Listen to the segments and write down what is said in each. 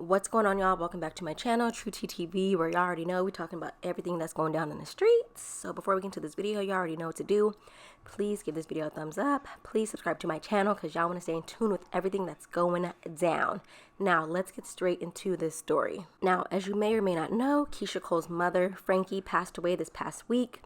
What's going on, y'all? Welcome back to my channel, True TTV, where y'all already know we're talking about everything that's going down in the streets. So before we get into this video, y'all already know what to do. Please give this video a thumbs up. Please subscribe to my channel because y'all want to stay in tune with everything that's going down. Now, let's get straight into this story. Now, as you may or may not know, Keyshia Cole's mother, Frankie, passed away this past week.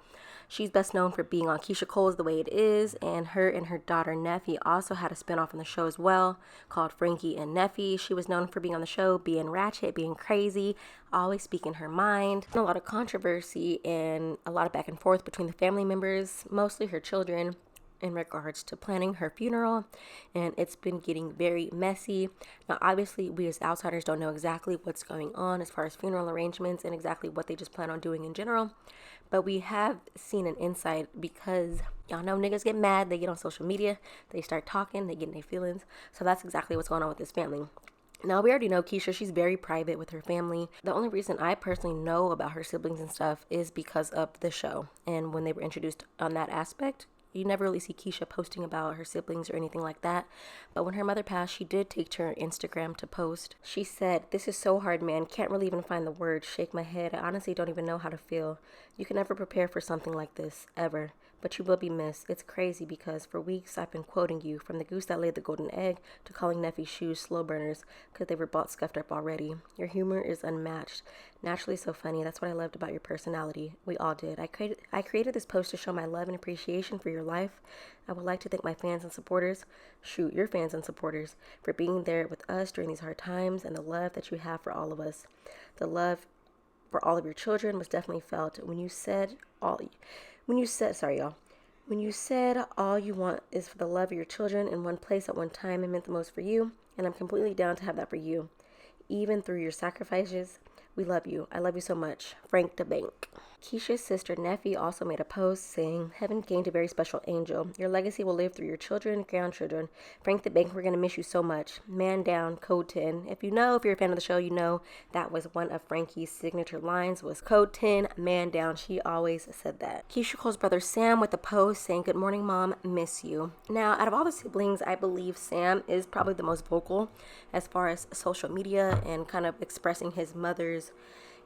She's best known for being on Keyshia Cole's The Way It Is, and her daughter Neffe also had a spinoff on the show as well called Frankie and Neffe. She was known for being on the show, being ratchet, being crazy, always speaking her mind. A lot of controversy and a lot of back and forth between the family members, mostly her children, in regards to planning her funeral, and it's been getting very messy. Now, obviously, we as outsiders don't know exactly what's going on as far as funeral arrangements and exactly what they just plan on doing in general, but we have seen an insight because y'all know niggas get mad, they get on social media, they start talking, they get in their feelings. So that's exactly what's going on with this family. Now, we already know Keyshia, she's very private with her family. The only reason I personally know about her siblings and stuff is because of the show, and when they were introduced on that aspect. You never really see Keyshia posting about her siblings or anything like that. But when her mother passed, she did take to her Instagram to post. She said, "This is so hard, man. Can't really even find the words. Shake my head. I honestly don't even know how to feel. You can never prepare for something like this, ever. But you will be missed. It's crazy because for weeks I've been quoting you, from the goose that laid the golden egg to calling Neffe's shoes slow burners because they were bought scuffed up already. Your humor is unmatched. Naturally so funny. That's what I loved about your personality. We all did. I created this post to show my love and appreciation for your life. I would like to thank my fans and supporters, your fans and supporters, for being there with us during these hard times and the love that you have for all of us. The love for all of your children was definitely felt when you said all you want is for the love of your children in one place at one time. It meant the most for you, and I'm completely down to have that for you. Even through your sacrifices, we love you. I love you so much. Frank the Bank." Keyshia's sister Neffe also made a post saying, "Heaven gained a very special angel. Your legacy will live through your children, grandchildren. Frank the Bank, we're going to miss you so much. Man down, code 10. If you're a fan of the show, you know that was one of Frankie's signature lines was code 10, man down. She always said that. Keyshia Cole's brother Sam with a post saying, "Good morning, Mom. Miss you." Now, out of all the siblings, I believe Sam is probably the most vocal as far as social media and kind of expressing his mother's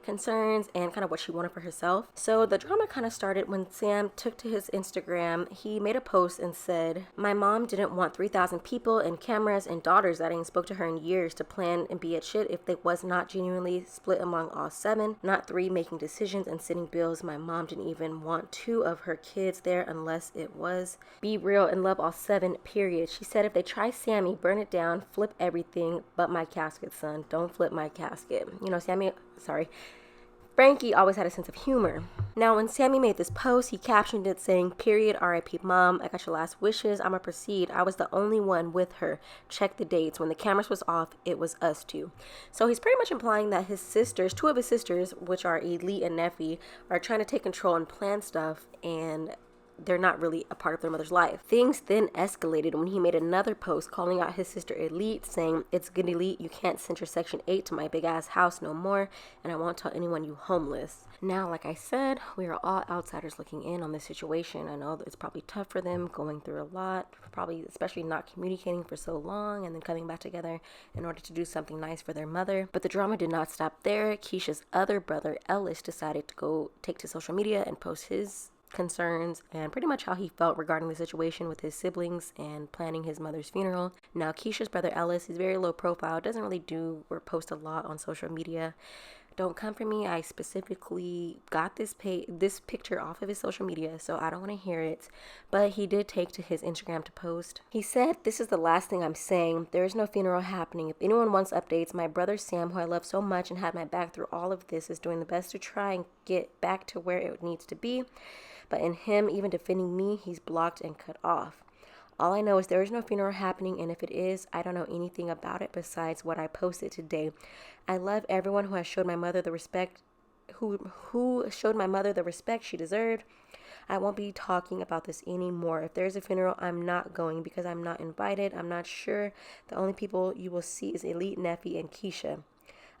concerns and kind of what she wanted for herself. So the drama kind of started when Sam took to his Instagram. He made a post and said, "My mom didn't want 3,000 people and cameras and daughters that ain't spoke to her in years to plan and be at shit if they was not genuinely split among all 7, not 3 making decisions and sending bills. My mom didn't even want 2 of her kids there unless it was be real and love all 7, period. She said if they try Sammy, burn it down, flip everything but my casket, son. Don't flip my casket." Frankie always had a sense of humor. Now, when Sammy made this post, he captioned it saying, "Period, RIP Mom, I got your last wishes. I'ma proceed. I was the only one with her. Check the dates. When the cameras was off, it was us 2. So he's pretty much implying that his sisters, 2 of his sisters, which are Elite and Neffe, are trying to take control and plan stuff, and they're not really a part of their mother's life. Things then escalated when he made another post calling out his sister Elite, saying, "It's good, Elite, you can't send your Section 8 to my big ass house no more, and I won't tell anyone you homeless." Now, like I said, we are all outsiders looking in on this situation. I know that it's probably tough for them, going through a lot, probably especially not communicating for so long and then coming back together in order to do something nice for their mother. But the drama did not stop there. Keyshia's other brother, Ellis, decided to go take to social media and post his concerns and pretty much how he felt regarding the situation with his siblings and planning his mother's funeral. Now, Keyshia's brother Ellis is very low profile, doesn't really do or post a lot on social media. Don't come for me. I specifically got this picture off of his social media, so I don't want to hear it. But he did take to his Instagram to post. He said, "This is the last thing I'm saying. There is no funeral happening. If anyone wants updates, my brother Sam, who I love so much and had my back through all of this, is doing the best to try and get back to where it needs to be. But in him even defending me, he's blocked and cut off. All I know is there is no funeral happening, and if it is, I don't know anything about it besides what I posted today. I love everyone who has showed my mother the respect who showed my mother the respect she deserved. I won't be talking about this anymore. If there's a funeral, I'm not going because I'm not invited. I'm not sure. The only people you will see is Elite, Neffe, and Keyshia.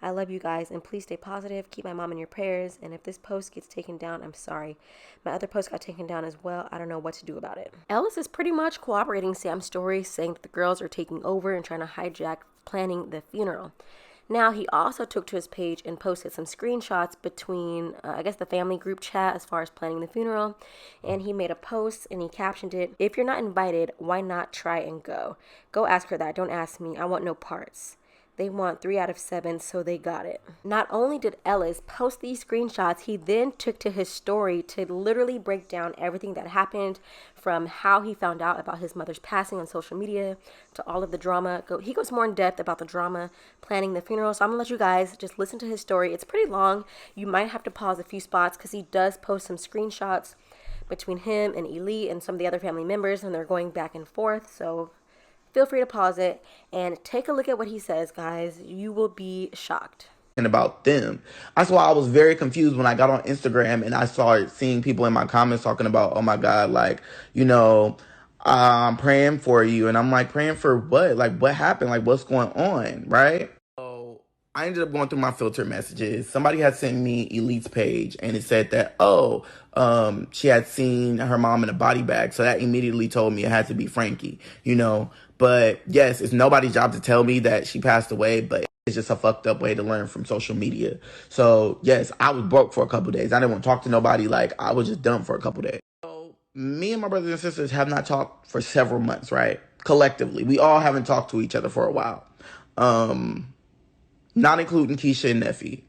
I love you guys, and please stay positive. Keep my mom in your prayers. And if this post gets taken down, I'm sorry. My other post got taken down as well. I don't know what to do about it." Ellis is pretty much corroborating Sam's story, saying that the girls are taking over and trying to hijack planning the funeral. Now, he also took to his page and posted some screenshots between, I guess, the family group chat as far as planning the funeral. And he made a post and he captioned it, "If you're not invited, why not try and go? Go ask her that. Don't ask me. I want no parts." They want 3 out of 7, so they got it. Not only did Ellis post these screenshots, he then took to his story to literally break down everything that happened, from how he found out about his mother's passing on social media to all of the drama. He goes more in depth about the drama planning the funeral. So I'm gonna let you guys just listen to his story. It's pretty long. You might have to pause a few spots because he does post some screenshots between him and Elite and some of the other family members, and they're going back and forth. So feel free to pause it and take a look at what he says, guys. You will be shocked. About them. That's why I was very confused when I got on Instagram and I started seeing people in my comments talking about, oh my God, like, I'm praying for you. And I'm like, praying for what? Like, what happened? Like, what's going on? Right? So I ended up going through my filtered messages. Somebody had sent me Elite's page and it said that, she had seen her mom in a body bag. So that immediately told me it had to be Frankie. But yes, it's nobody's job to tell me that she passed away, but it's just a fucked up way to learn from social media. So yes, I was broke for a couple days. I didn't want to talk to nobody. Like, I was just dumb for a couple days. So me and my brothers and sisters have not talked for several months, right? Collectively. We all haven't talked to each other for a while. Not including Keyshia and Neffe.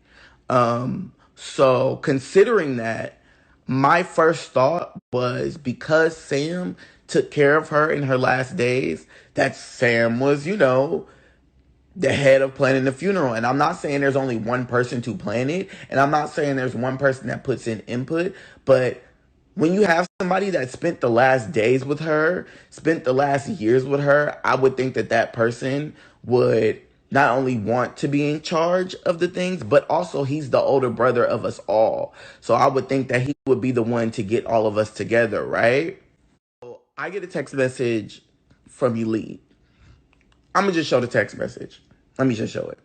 So considering that, my first thought was, because Sam took care of her in her last days, that Sam was, the head of planning the funeral. And I'm not saying there's only one person to plan it. And I'm not saying there's one person that puts in input. But when you have somebody that spent the last days with her, spent the last years with her, I would think that that person would not only want to be in charge of the things, but also he's the older brother of us all. So I would think that he would be the one to get all of us together, right? So I get a text message from Elite. I'm going to just show the text message. Let me just show it.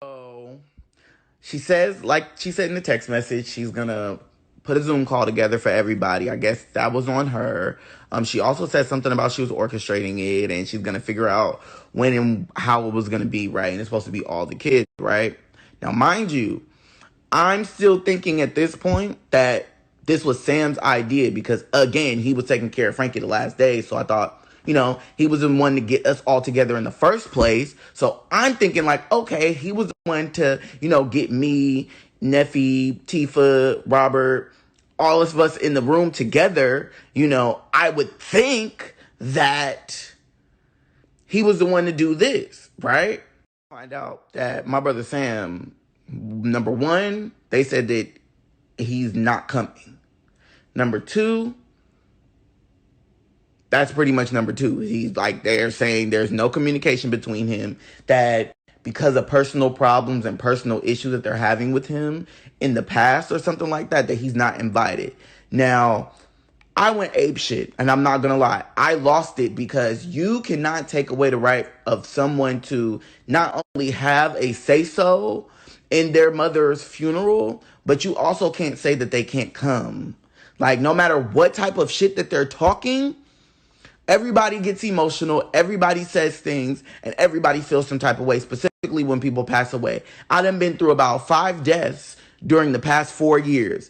So she says, like she said in the text message, she's going to put a Zoom call together for everybody. I guess that was on her. She also said something about she was orchestrating it and she's going to figure out when and how it was going to be, right? And it's supposed to be all the kids, right? Now, mind you, I'm still thinking at this point that this was Sam's idea because, again, he was taking care of Frankie the last day. So I thought, he was the one to get us all together in the first place. So I'm thinking like, okay, he was the one to, get me, Neffe, Tifa, Robert, all of us in the room together. I would think that he was the one to do this, right? Find out that my brother Sam, number one, they said that he's not coming. Number two, that's pretty much number two. He's like, they're saying there's no communication between him, that because of personal problems and personal issues that they're having with him in the past or something like that, that he's not invited. Now, I went ape shit, and I'm not gonna lie. I lost it because you cannot take away the right of someone to not only have a say-so in their mother's funeral, but you also can't say that they can't come. Like, no matter what type of shit that they're talking, everybody gets emotional, everybody says things, and everybody feels some type of way, specifically when people pass away. I done been through about 5 deaths during the past 4 years.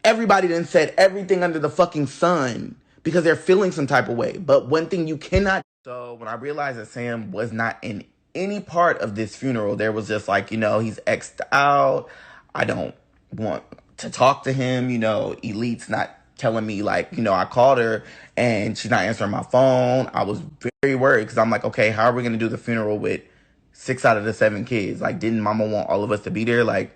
Everybody done said everything under the fucking sun because they're feeling some type of way. But one thing you cannot... So when I realized that Sam was not in any part of this funeral, there was just like, he's X'd out. I don't want to talk to him. Elite's not telling me, like, I called her and she's not answering my phone. I was very worried because I'm like, okay, how are we going to do the funeral with 6 out of the 7 kids? Like, didn't mama want all of us to be there? Like,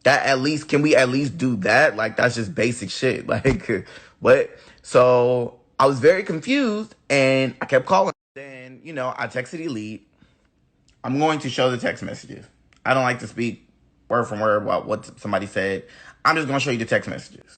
that at least, can we at least do that? Like, that's just basic shit. Like, what? So I was very confused and I kept calling. Then, I texted Elite. I'm going to show the text messages. I don't like to speak word from word about what somebody said. I'm just going to show you the text messages.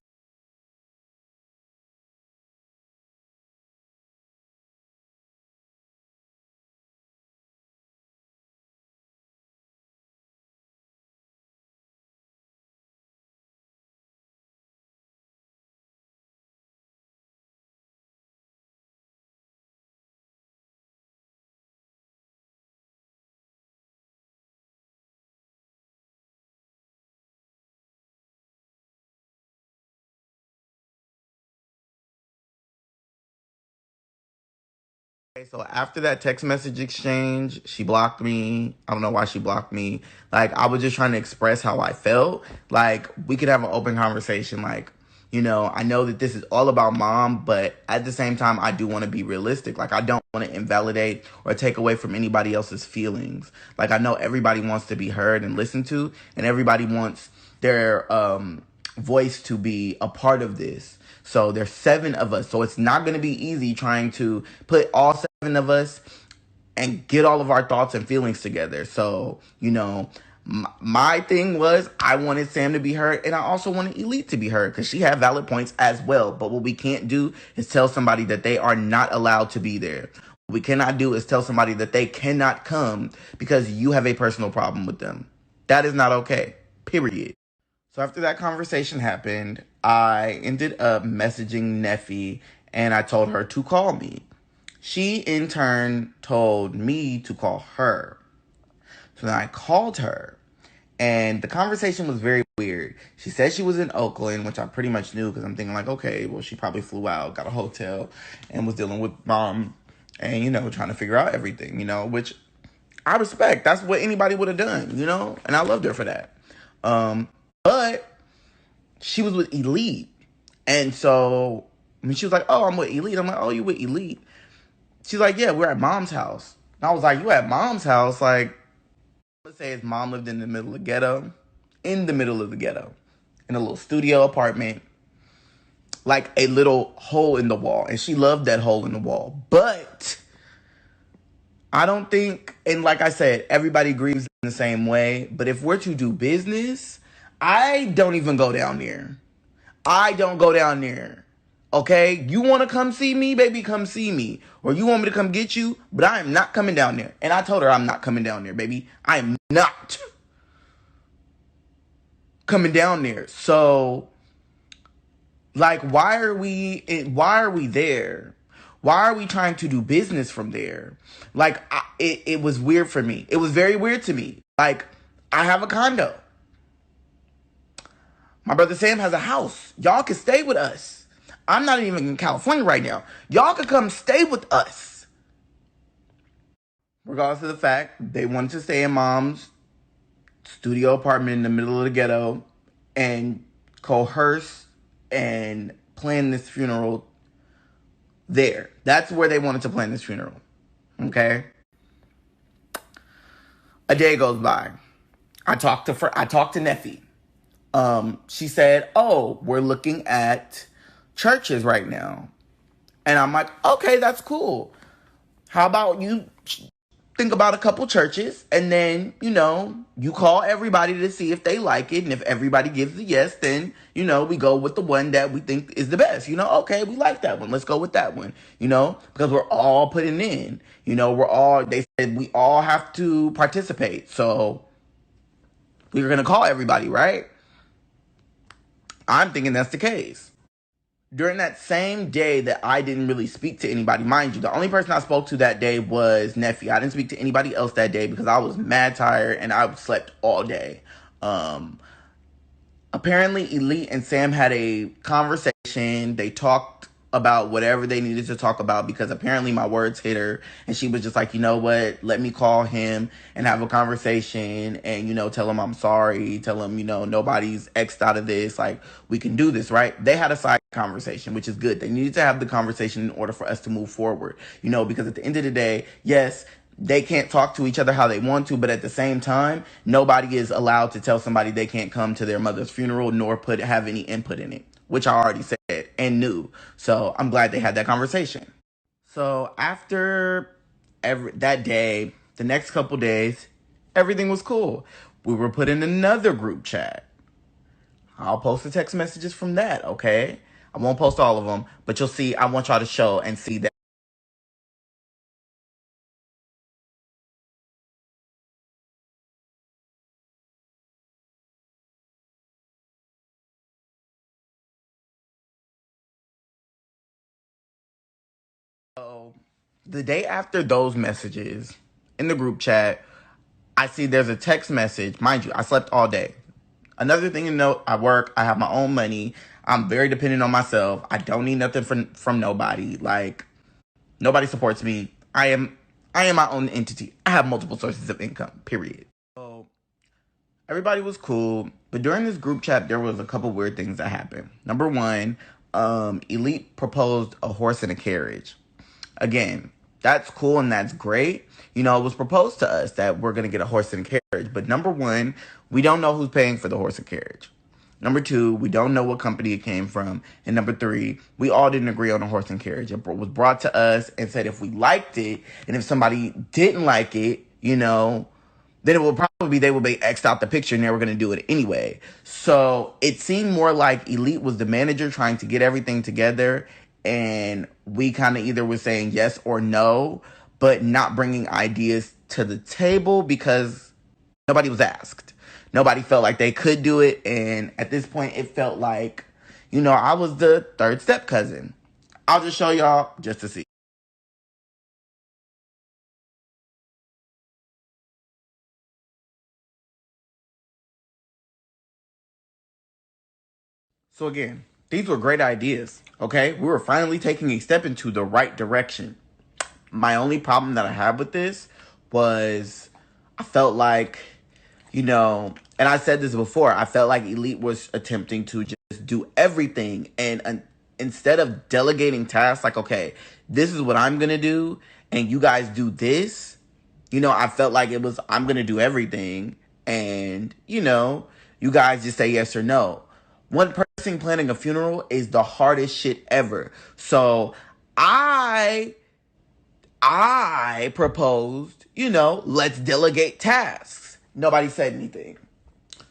Okay, so after that text message exchange, she blocked me. I don't know why she blocked me. Like, I was just trying to express how I felt. Like, we could have an open conversation. Like, I know that this is all about mom, but at the same time, I do want to be realistic. Like, I don't want to invalidate or take away from anybody else's feelings. Like, I know everybody wants to be heard and listened to, and everybody wants their voice to be a part of this. So there's 7 of us. So it's not going to be easy trying to put all 7 of us and get all of our thoughts and feelings together. So, my thing was I wanted Sam to be heard, and I also wanted Elite to be heard because she had valid points as well. But what we can't do is tell somebody that they are not allowed to be there. What we cannot do is tell somebody that they cannot come because you have a personal problem with them. That is not okay. Period. So after that conversation happened, I ended up messaging Neffe and I told her to call me. She in turn told me to call her. So then I called her and the conversation was very weird. She said she was in Oakland, which I pretty much knew because I'm thinking like, okay, well, she probably flew out, got a hotel and was dealing with mom and, trying to figure out everything, which I respect. That's what anybody would have done, and I loved her for that. But she was with Elite. And so when she was like, oh, I'm with Elite. I'm like, oh, you with Elite? She's like, yeah, we're at mom's house. And I was like, you at mom's house? Like, let's say his mom lived in the middle of the ghetto. In the middle of the ghetto. In a little studio apartment. Like a little hole in the wall. And she loved that hole in the wall. But I don't think, and like I said, everybody grieves in the same way. But if we're to do business, I don't even go down there. I don't go down there. Okay? You want to come see me, baby, come see me. Or you want me to come get you, but I am not coming down there. And I told her I'm not coming down there, baby. I am not coming down there. So, like, why are we there? Why are we trying to do business from there? Like, it was weird for me. It was very weird to me. Like, I have a condo. My brother Sam has a house. Y'all can stay with us. I'm not even in California right now. Y'all can come stay with us. Regardless of the fact, they wanted to stay in mom's studio apartment in the middle of the ghetto and coerce and plan this funeral there. That's where they wanted to plan this funeral. Okay? A day goes by. I talked to Neffe. She said, oh, we're looking at churches right now. And I'm like, okay, that's cool. How about you think about a couple churches and then, you call everybody to see if they like it. And if everybody gives a yes, then, we go with the one that we think is the best. Okay, we like that one. Let's go with that one, because we're all putting in, they said we all have to participate. So we're going to call everybody, right? I'm thinking that's the case. During that same day that I didn't really speak to anybody, mind you, the only person I spoke to that day was Neffe. I didn't speak to anybody else that day because I was mad tired and I slept all day. Apparently, Elite and Sam had a conversation. They talked about whatever they needed to talk about because apparently my words hit her and she was just like, you know what, let me call him and have a conversation and, tell him I'm sorry, tell him, nobody's X'd out of this, like, we can do this, right? They had a side conversation, which is good. They needed to have the conversation in order for us to move forward, because at the end of the day, yes, they can't talk to each other how they want to, but at the same time, nobody is allowed to tell somebody they can't come to their mother's funeral nor have any input in it, which I already said and knew. So I'm glad they had that conversation. So after that day, the next couple days, everything was cool. We were put in another group chat. I'll post the text messages from that, okay? I won't post all of them, but you'll see, I want y'all to show and see that. So the day after those messages in the group chat, I see there's a text message. Mind you, I slept all day. Another thing to note, I work, I have my own money. I'm very dependent on myself. I don't need nothing from nobody. Like, nobody supports me. I am my own entity. I have multiple sources of income, period. So everybody was cool, but during this group chat, there was a couple weird things that happened. Number one, Elite proposed a horse and a carriage. Again, that's cool and that's great. You know, it was proposed to us that we're going to get a horse and carriage. But number one, we don't know who's paying for the horse and carriage. Number two, we don't know what company it came from. And number three, we all didn't agree on a horse and carriage. It was brought to us and said if we liked it and if somebody didn't like it, you know, then it will probably be they will be X'd out the picture and they were going to do it anyway. So it seemed more like Elite was the manager trying to get everything together. And we kind of either was saying yes or no, but not bringing ideas to the table because nobody was asked. Nobody felt like they could do it. And at this point, it felt like, you know, I was the third step cousin. I'll just show y'all just to see. So again, these were great ideas, okay? We were finally taking a step into the right direction. My only problem that I had with this was I felt like, you know, and I said this before, I felt like Elite was attempting to just do everything. And instead of delegating tasks, like, okay, this is what I'm going to do, and you guys do this, you know, I felt like it was, I'm going to do everything. And, you know, you guys just say yes or no. One person planning a funeral is the hardest shit ever. So I proposed, you know, let's delegate tasks. Nobody said anything.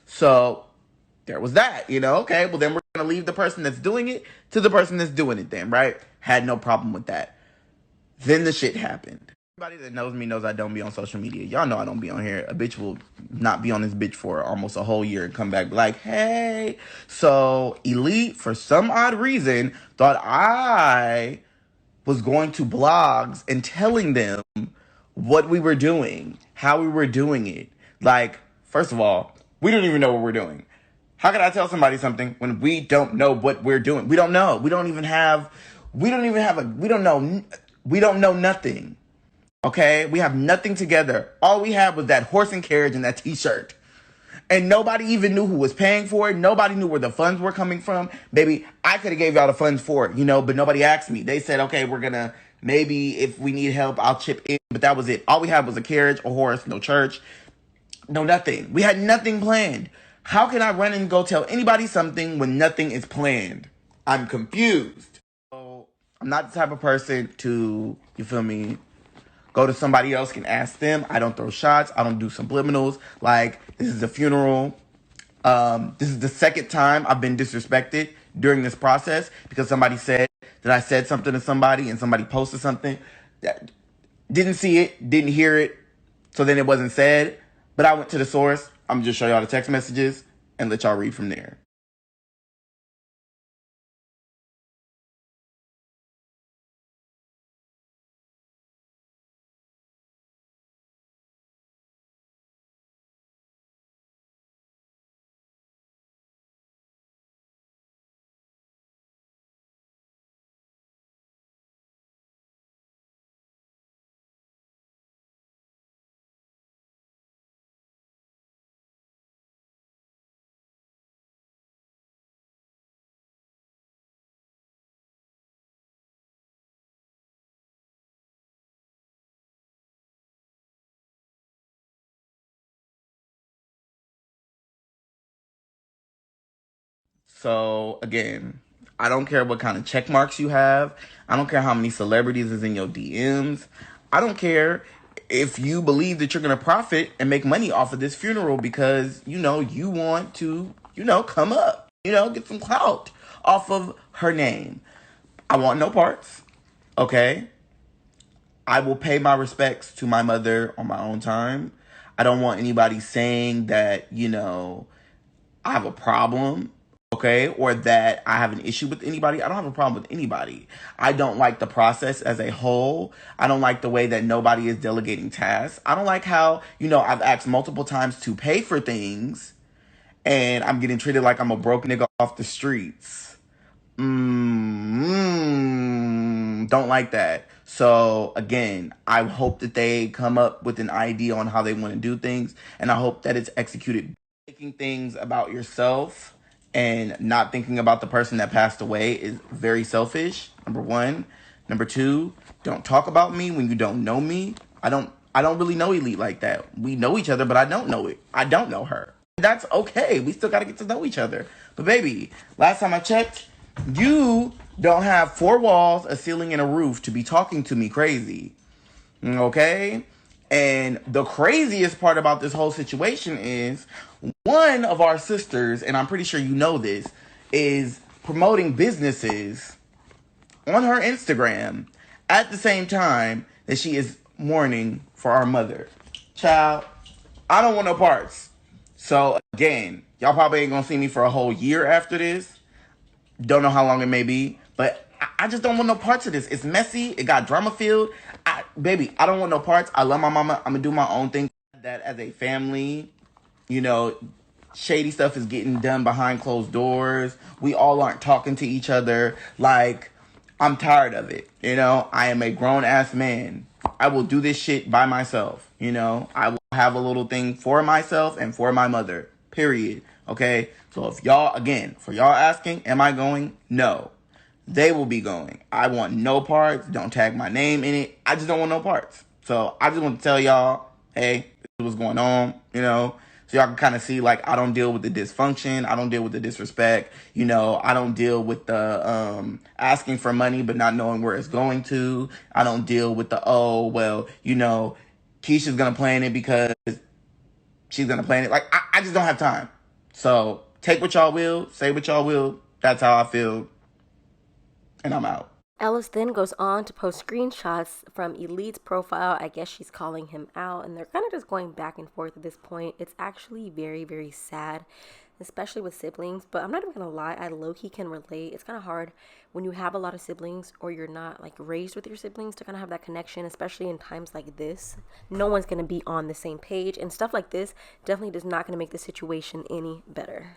So there was that, you know, okay, well then we're going to leave the person that's doing it to the person that's doing it then, right? Had no problem with that. Then the shit happened. Everybody that knows me knows I don't be on social media. Y'all know I don't be on here. A bitch will not be on this bitch for almost a whole year and come back like, hey. So Elite, for some odd reason, thought I was going to blogs and telling them what we were doing, how we were doing it. Like, first of all, we don't even know what we're doing. How can I tell somebody something when we don't know what we're doing? We don't know. We don't know nothing. Okay? We have nothing together. All we had was that horse and carriage and that t-shirt. And nobody even knew who was paying for it. Nobody knew where the funds were coming from. Maybe I could have gave y'all the funds for it, you know, but nobody asked me. They said, okay, we're going to, maybe if we need help, I'll chip in. But that was it. All we had was a carriage, a horse, no church, no nothing. We had nothing planned. How can I run and go tell anybody something when nothing is planned? I'm confused. So I'm not the type of person to, you feel me, go to somebody else and ask them. I don't throw shots. I don't do subliminals. Like, this is a funeral. This is the second time I've been disrespected during this process because somebody said that I said something to somebody and somebody posted something that didn't see it, didn't hear it, so then it wasn't said. But I went to the source. I'm gonna just show y'all the text messages and let y'all read from there. So again, I don't care what kind of check marks you have. I don't care how many celebrities is in your DMs. I don't care if you believe that you're going to profit and make money off of this funeral because, you know, you want to, you know, come up, you know, get some clout off of her name. I want no parts. Okay. I will pay my respects to my mother on my own time. I don't want anybody saying that, you know, I have a problem, okay, or that I have an issue with anybody. I don't have a problem with anybody. I don't like the process as a whole. I don't like the way that nobody is delegating tasks. I don't like how, you know, I've asked multiple times to pay for things and I'm getting treated like I'm a broke nigga off the streets. Don't like that. So again, I hope that they come up with an idea on how they want to do things, and I hope that it's executed. Thinking things about yourself and not thinking about the person that passed away is very selfish. Number one. Number two, don't talk about me when you don't know me. I don't really know Elite like that. We know each other, but I don't know it. I don't know her. That's okay. We still gotta get to know each other. But baby, last time I checked, you don't have four walls, a ceiling, and a roof to be talking to me crazy. Okay? And the craziest part about this whole situation is one of our sisters, and I'm pretty sure you know this, is promoting businesses on her Instagram at the same time that she is mourning for our mother. Child, I don't want no parts. So again, y'all probably ain't gonna see me for a whole year after this. Don't know how long it may be, but I just don't want no parts of this. It's messy. It got drama filled. Baby, I don't want no parts. I love my mama. I'm gonna do my own thing. That as a family, you know, shady stuff is getting done behind closed doors. We all aren't talking to each other. Like, I'm tired of it. You know, I am a grown ass man. I will do this shit by myself. You know, I will have a little thing for myself and for my mother. Period. Okay. So if y'all, again, for y'all asking, am I going? No. They will be going. I want no parts. Don't tag my name in it. I just don't want no parts. So I just want to tell y'all, hey, this is what's going on, you know, so y'all can kind of see, like, I don't deal with the dysfunction. I don't deal with the disrespect. You know, I don't deal with the asking for money but not knowing where it's going to. I don't deal with the, oh, well, you know, Keyshia's going to plan it because she's going to plan it. Like, I just don't have time. So take what y'all will, say what y'all will. That's how I feel. And I'm out. Ellis then goes on to post screenshots from Elite's profile. I guess she's calling him out, and they're kind of just going back and forth at this point. It's actually very, very sad, especially with siblings. But I'm not even gonna lie, I low-key can relate. It's kind of hard when you have a lot of siblings or you're not like raised with your siblings to kind of have that connection, especially in times like this. No one's gonna be on the same page, and stuff like this definitely does not gonna make the situation any better.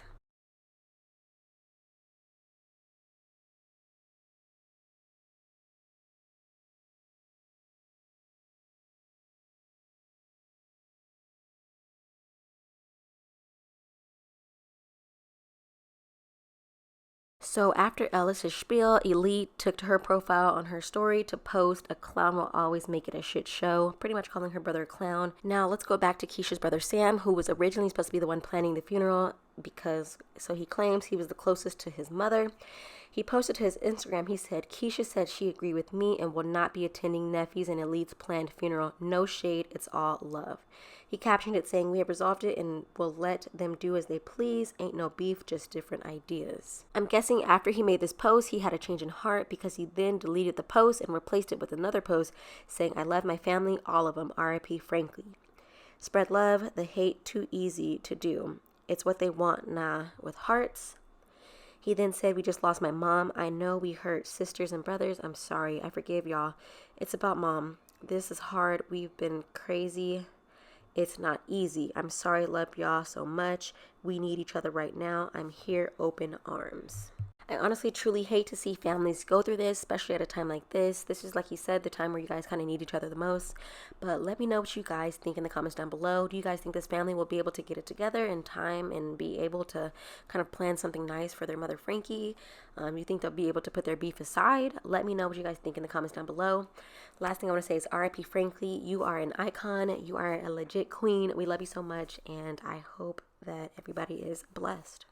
So after Ellis's spiel, Elite took to her profile on her story to post, "A clown will always make it a shit show," pretty much calling her brother a clown. Now let's go back to Keyshia's brother Sam, who was originally supposed to be the one planning the funeral because, so he claims, he was the closest to his mother. He posted to his Instagram, he said, "Keyshia said she agreed with me and will not be attending Neffe's and Elite's planned funeral. No shade, it's all love." He captioned it saying, "We have resolved it and will let them do as they please. Ain't no beef, just different ideas." I'm guessing after he made this post, he had a change in heart because he then deleted the post and replaced it with another post saying, "I love my family, all of them, RIP Frankie. Spread love, the hate too easy to do. It's what they want, nah, with hearts." He then said, "We just lost my mom. I know we hurt sisters and brothers. I'm sorry. I forgive y'all. It's about mom. This is hard. We've been crazy. It's not easy. I'm sorry. Love y'all so much. We need each other right now. I'm here, open arms." I honestly truly hate to see families go through this, especially at a time like this. This is, like he said, the time where you guys kind of need each other the most. But let me know what you guys think in the comments down below. Do you guys think this family will be able to get it together in time and be able to kind of plan something nice for their mother, Frankie? You think they'll be able to put their beef aside? Let me know what you guys think in the comments down below. Last thing I want to say is RIP Frankie. You are an icon. You are a legit queen. We love you so much, and I hope that everybody is blessed.